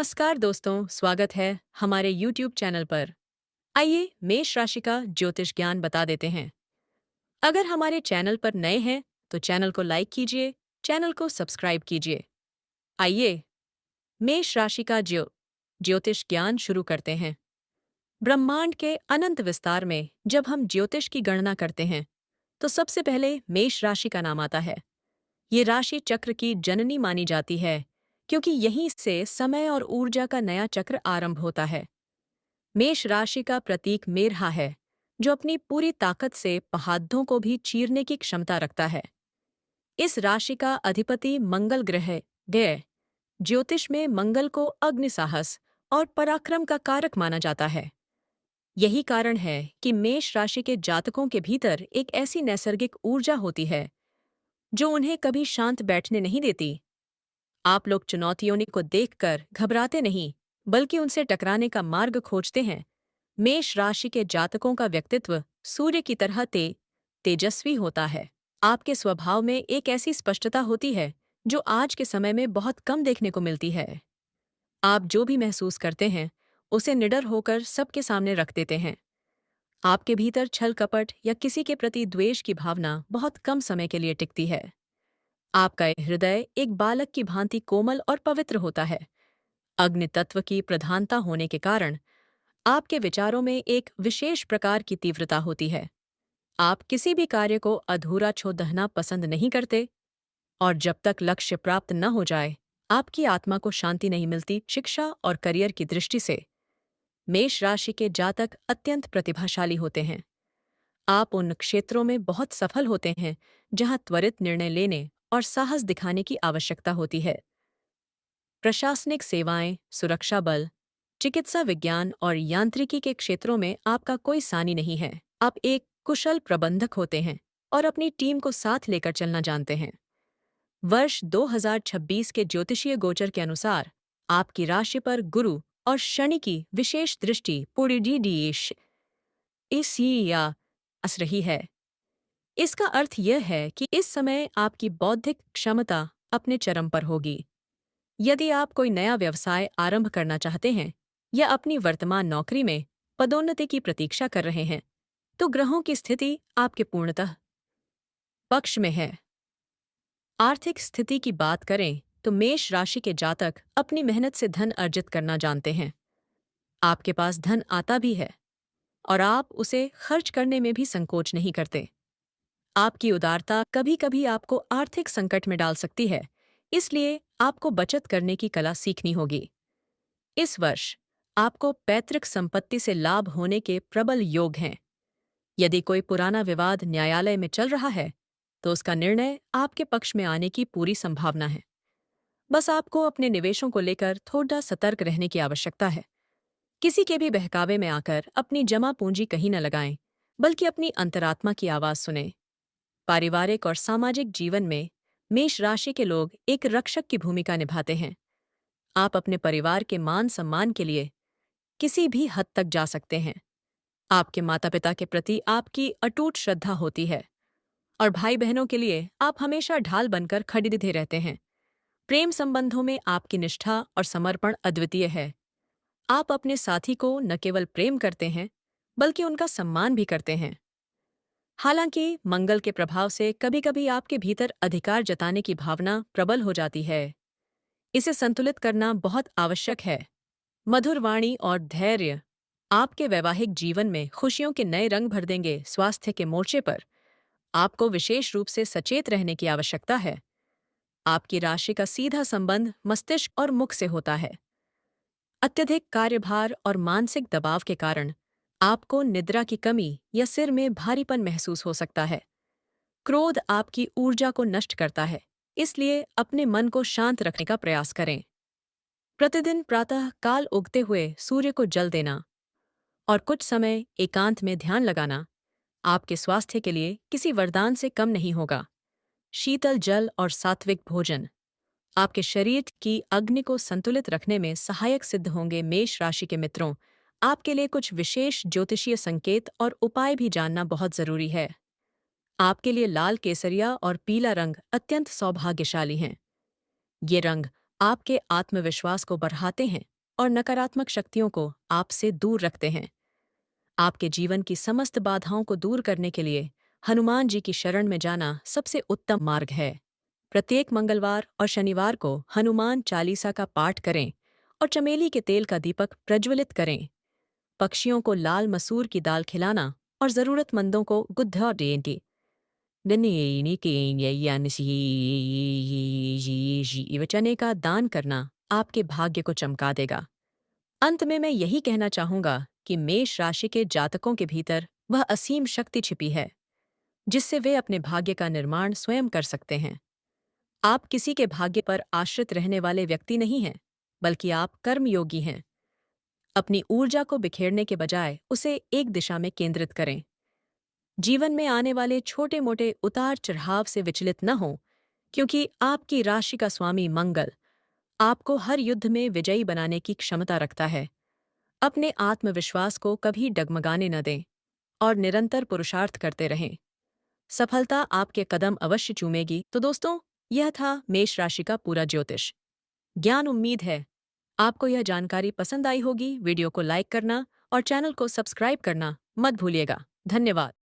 नमस्कार दोस्तों, स्वागत है हमारे YouTube चैनल पर। आइए मेष राशि का ज्योतिष ज्ञान बता देते हैं। अगर हमारे चैनल पर नए हैं तो चैनल को लाइक कीजिए, चैनल को सब्सक्राइब कीजिए। आइए मेष राशि का ज्योतिष ज्ञान शुरू करते हैं। ब्रह्मांड के अनंत विस्तार में जब हम ज्योतिष की गणना करते हैं तो सबसे पहले मेष राशि का नाम आता है। ये राशि चक्र की जननी मानी जाती है क्योंकि यहीं से समय और ऊर्जा का नया चक्र आरंभ होता है। मेष राशि का प्रतीक मेरहा है, जो अपनी पूरी ताकत से पहाड़ों को भी चीरने की क्षमता रखता है। इस राशि का अधिपति मंगल ग्रह है। ज्योतिष में मंगल को अग्नि साहस और पराक्रम का कारक माना जाता है। यही कारण है कि मेष राशि के जातकों के भीतर एक ऐसी नैसर्गिक ऊर्जा होती है जो उन्हें कभी शांत बैठने नहीं देती। आप लोग चुनौतियों को देखकर घबराते नहीं, बल्कि उनसे टकराने का मार्ग खोजते हैं। मेष राशि के जातकों का व्यक्तित्व सूर्य की तरह तेजस्वी होता है। आपके स्वभाव में एक ऐसी स्पष्टता होती है जो आज के समय में बहुत कम देखने को मिलती है। आप जो भी महसूस करते हैं उसे निडर होकर सबके सामने रख देते हैं। आपके भीतर छल कपट या किसी के प्रति द्वेष की भावना बहुत कम समय के लिए टिकती है। आपका हृदय एक बालक की भांति कोमल और पवित्र होता है। अग्नि तत्व की प्रधानता होने के कारण आपके विचारों में एक विशेष प्रकार की तीव्रता होती है। आप किसी भी कार्य को अधूरा छोड़ना पसंद नहीं करते और जब तक लक्ष्य प्राप्त न हो जाए, आपकी आत्मा को शांति नहीं मिलती। शिक्षा और करियर की दृष्टि से मेष राशि के जातक अत्यंत प्रतिभाशाली होते हैं। आप उन क्षेत्रों में बहुत सफल होते हैं जहां त्वरित निर्णय लेने और साहस दिखाने की आवश्यकता होती है। प्रशासनिक सेवाएं, सुरक्षा बल, चिकित्सा विज्ञान और यांत्रिकी के क्षेत्रों में आपका कोई सानी नहीं है। आप एक कुशल प्रबंधक होते हैं और अपनी टीम को साथ लेकर चलना जानते हैं। वर्ष 2026 के ज्योतिषीय गोचर के अनुसार आपकी राशि पर गुरु और शनि की विशेष दृष्टि पूरी या अस रही है। इसका अर्थ यह है कि इस समय आपकी बौद्धिक क्षमता अपने चरम पर होगी। यदि आप कोई नया व्यवसाय आरंभ करना चाहते हैं या अपनी वर्तमान नौकरी में पदोन्नति की प्रतीक्षा कर रहे हैं, तो ग्रहों की स्थिति आपके पूर्णतः पक्ष में है। आर्थिक स्थिति की बात करें तो मेष राशि के जातक अपनी मेहनत से धन अर्जित करना जानते हैं। आपके पास धन आता भी है और आप उसे खर्च करने में भी संकोच नहीं करते। आपकी उदारता कभी कभी आपको आर्थिक संकट में डाल सकती है, इसलिए आपको बचत करने की कला सीखनी होगी। इस वर्ष आपको पैतृक संपत्ति से लाभ होने के प्रबल योग हैं। यदि कोई पुराना विवाद न्यायालय में चल रहा है तो उसका निर्णय आपके पक्ष में आने की पूरी संभावना है। बस आपको अपने निवेशों को लेकर थोड़ा सतर्क रहने की आवश्यकता है। किसी के भी बहकावे में आकर अपनी जमा पूंजी कहीं न लगाएं, बल्कि अपनी अंतरात्मा की आवाज सुनें। पारिवारिक और सामाजिक जीवन में मेष राशि के लोग एक रक्षक की भूमिका निभाते हैं। आप अपने परिवार के मान सम्मान के लिए किसी भी हद तक जा सकते हैं। आपके माता पिता के प्रति आपकी अटूट श्रद्धा होती है और भाई बहनों के लिए आप हमेशा ढाल बनकर खड़े रहते हैं। प्रेम संबंधों में आपकी निष्ठा और समर्पण अद्वितीय है। आप अपने साथी को न केवल प्रेम करते हैं, बल्कि उनका सम्मान भी करते हैं। हालांकि मंगल के प्रभाव से कभी-कभी आपके भीतर अधिकार जताने की भावना प्रबल हो जाती है। इसे संतुलित करना बहुत आवश्यक है। मधुर वाणी और धैर्य आपके वैवाहिक जीवन में खुशियों के नए रंग भर देंगे। स्वास्थ्य के मोर्चे पर आपको विशेष रूप से सचेत रहने की आवश्यकता है। आपकी राशि का सीधा संबंध मस्तिष्क और मुख से होता है। अत्यधिक कार्यभार और मानसिक दबाव के कारण आपको निद्रा की कमी या सिर में भारीपन महसूस हो सकता है। क्रोध आपकी ऊर्जा को नष्ट करता है, इसलिए अपने मन को शांत रखने का प्रयास करें। प्रतिदिन प्रातः काल उगते हुए सूर्य को जल देना और कुछ समय एकांत में ध्यान लगाना आपके स्वास्थ्य के लिए किसी वरदान से कम नहीं होगा। शीतल जल और सात्विक भोजन आपके शरीर की अग्नि को संतुलित रखने में सहायक सिद्ध होंगे। मेष राशि के मित्रों, आपके लिए कुछ विशेष ज्योतिषीय संकेत और उपाय भी जानना बहुत जरूरी है। आपके लिए लाल, केसरिया और पीला रंग अत्यंत सौभाग्यशाली हैं। ये रंग आपके आत्मविश्वास को बढ़ाते हैं और नकारात्मक शक्तियों को आपसे दूर रखते हैं। आपके जीवन की समस्त बाधाओं को दूर करने के लिए हनुमान जी की शरण में जाना सबसे उत्तम मार्ग है। प्रत्येक मंगलवार और शनिवार को हनुमान चालीसा का पाठ करें और चमेली के तेल का दीपक प्रज्वलित करें। पक्षियों को लाल मसूर की दाल खिलाना और जरूरतमंदों को गुद्धा देंटी चने का दान करना आपके भाग्य को चमका देगा। अंत में मैं यही कहना चाहूंगा कि मेष राशि के जातकों के भीतर वह असीम शक्ति छिपी है जिससे वे अपने भाग्य का निर्माण स्वयं कर सकते हैं। आप किसी के भाग्य पर आश्रित रहने वाले व्यक्ति नहीं हैं, बल्कि आप कर्मयोगी हैं। अपनी ऊर्जा को बिखेरने के बजाय उसे एक दिशा में केंद्रित करें। जीवन में आने वाले छोटे मोटे उतार चढ़ाव से विचलित न हों, क्योंकि आपकी राशि का स्वामी मंगल आपको हर युद्ध में विजयी बनाने की क्षमता रखता है। अपने आत्मविश्वास को कभी डगमगाने न दें और निरंतर पुरुषार्थ करते रहें। सफलता आपके कदम अवश्य चूमेगी। तो दोस्तों, यह था मेष राशि का पूरा ज्योतिष ज्ञान। उम्मीद है आपको यह जानकारी पसंद आई होगी। वीडियो को लाइक करना और चैनल को सब्सक्राइब करना मत भूलिएगा। धन्यवाद।